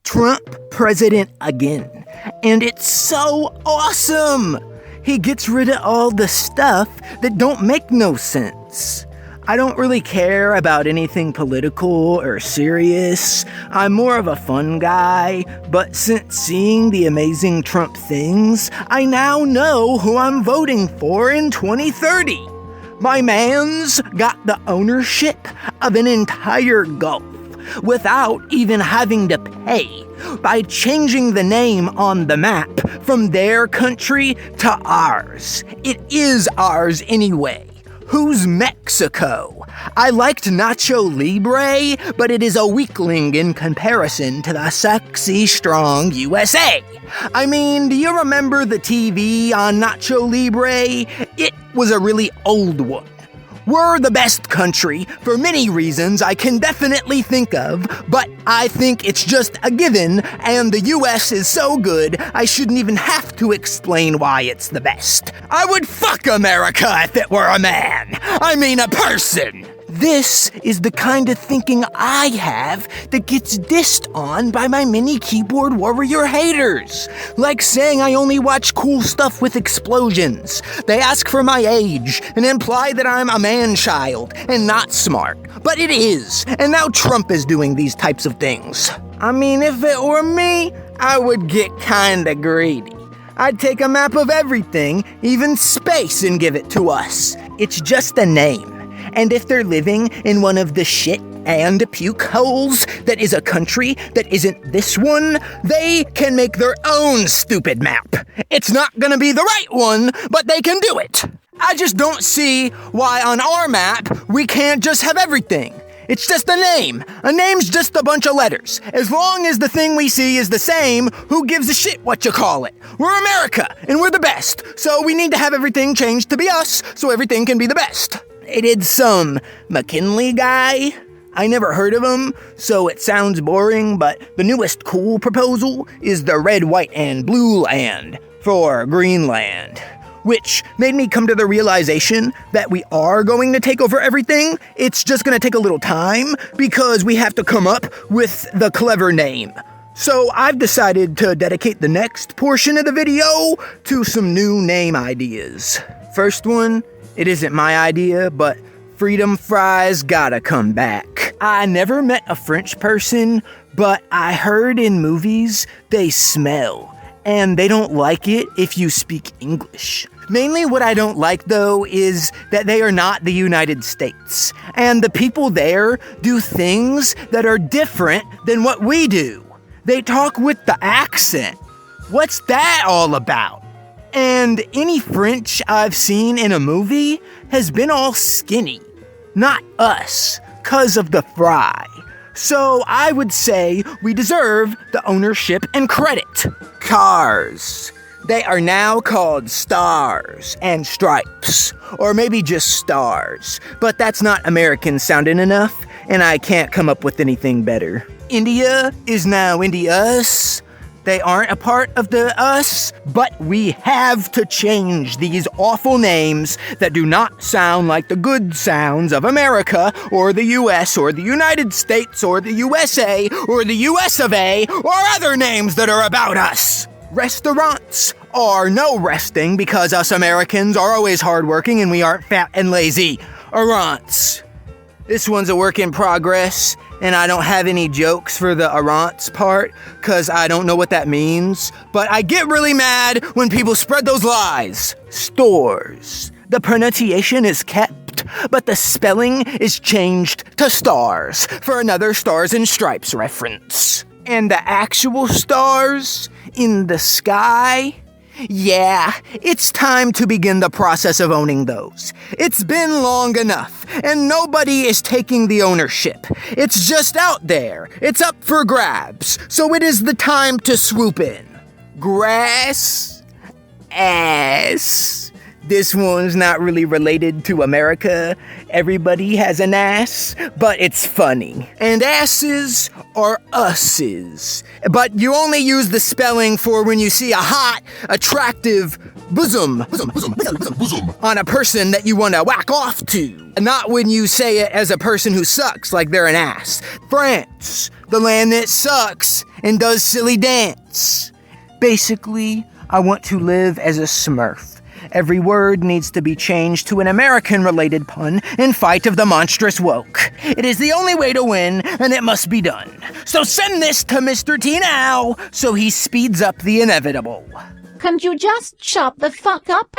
Trump president again. And it's so awesome! He gets rid of all the stuff that don't make no sense. I don't really care about anything political or serious. I'm more of a fun guy, but since seeing the amazing Trump things, I now know who I'm voting for in 2030. My man's got the ownership of an entire Gulf without even having to pay by changing the name on the map from their country to ours. It is ours anyway. Who's Mexico? I liked Nacho Libre, but it is a weakling in comparison to the sexy, strong USA. I mean, do you remember the TV on Nacho Libre? It was a really old one. We're the best country for many reasons I can definitely think of, but I think it's just a given, and the US is so good, I shouldn't even have to explain why it's the best. I would fuck America if it were a man. I mean a person. This is the kind of thinking I have that gets dissed on by my mini keyboard warrior haters. Like saying I only watch cool stuff with explosions. They ask for my age and imply that I'm a man-child and not smart. But it is, and now Trump is doing these types of things. I mean, if it were me, I would get kinda greedy. I'd take a map of everything, even space, and give it to us. It's just a name. And if they're living in one of the shit and puke holes that is a country that isn't this one, they can make their own stupid map. It's not gonna be the right one, but they can do it. I just don't see why on our map we can't just have everything. It's just a name. A name's just a bunch of letters. As long as the thing we see is the same, who gives a shit what you call it? We're America, and we're the best, so we need to have everything changed to be us, so everything can be the best. They did some McKinley guy. I never heard of him, so it sounds boring, but the newest cool proposal is the red, white, and blue land for Greenland, which made me come to the realization that we are going to take over everything. It's just going to take a little time because we have to come up with the clever name. So I've decided to dedicate the next portion of the video to some new name ideas. First one, it isn't my idea, but freedom fries gotta come back. I never met a French person, but I heard in movies they smell, and they don't like it if you speak English. Mainly what I don't like, though, is that they are not the United States, and the people there do things that are different than what we do. They talk with the accent. What's that all about? And any French I've seen in a movie has been all skinny. Not us, 'cause of the fry. So I would say we deserve the ownership and credit. Cars. They are now called Stars and Stripes, or maybe just Stars. But that's not American sounding enough, and I can't come up with anything better. India is now India's. They aren't a part of the us, but we have to change these awful names that do not sound like the good sounds of America, or the US, or the United States, or the USA, or the US of A, or other names that are about us. Restaurants are no resting because us Americans are always hardworking and we aren't fat and lazy. Arants. This one's a work in progress, and I don't have any jokes for the arants part, cause I don't know what that means, but I get really mad when people spread those lies. Stores. The pronunciation is kept, but the spelling is changed to stars, for another Stars and Stripes reference. And the actual stars in the sky? Yeah, it's time to begin the process of owning those. It's been long enough, and nobody is taking the ownership. It's just out there. It's up for grabs, so it is the time to swoop in. Grass, ass, This one's not really related to America. Everybody has an ass, but it's funny. And asses are usses. But you only use the spelling for when you see a hot, attractive bosom on a person that you want to whack off to. Not when you say it as a person who sucks like they're an ass. France, the land that sucks and does silly dance. Basically, I want to live as a smurf. Every word needs to be changed to an American-related pun in fight of the monstrous woke. It is the only way to win, and it must be done. So send this to Mr. T now, so he speeds up the inevitable. Can't you just shut the fuck up?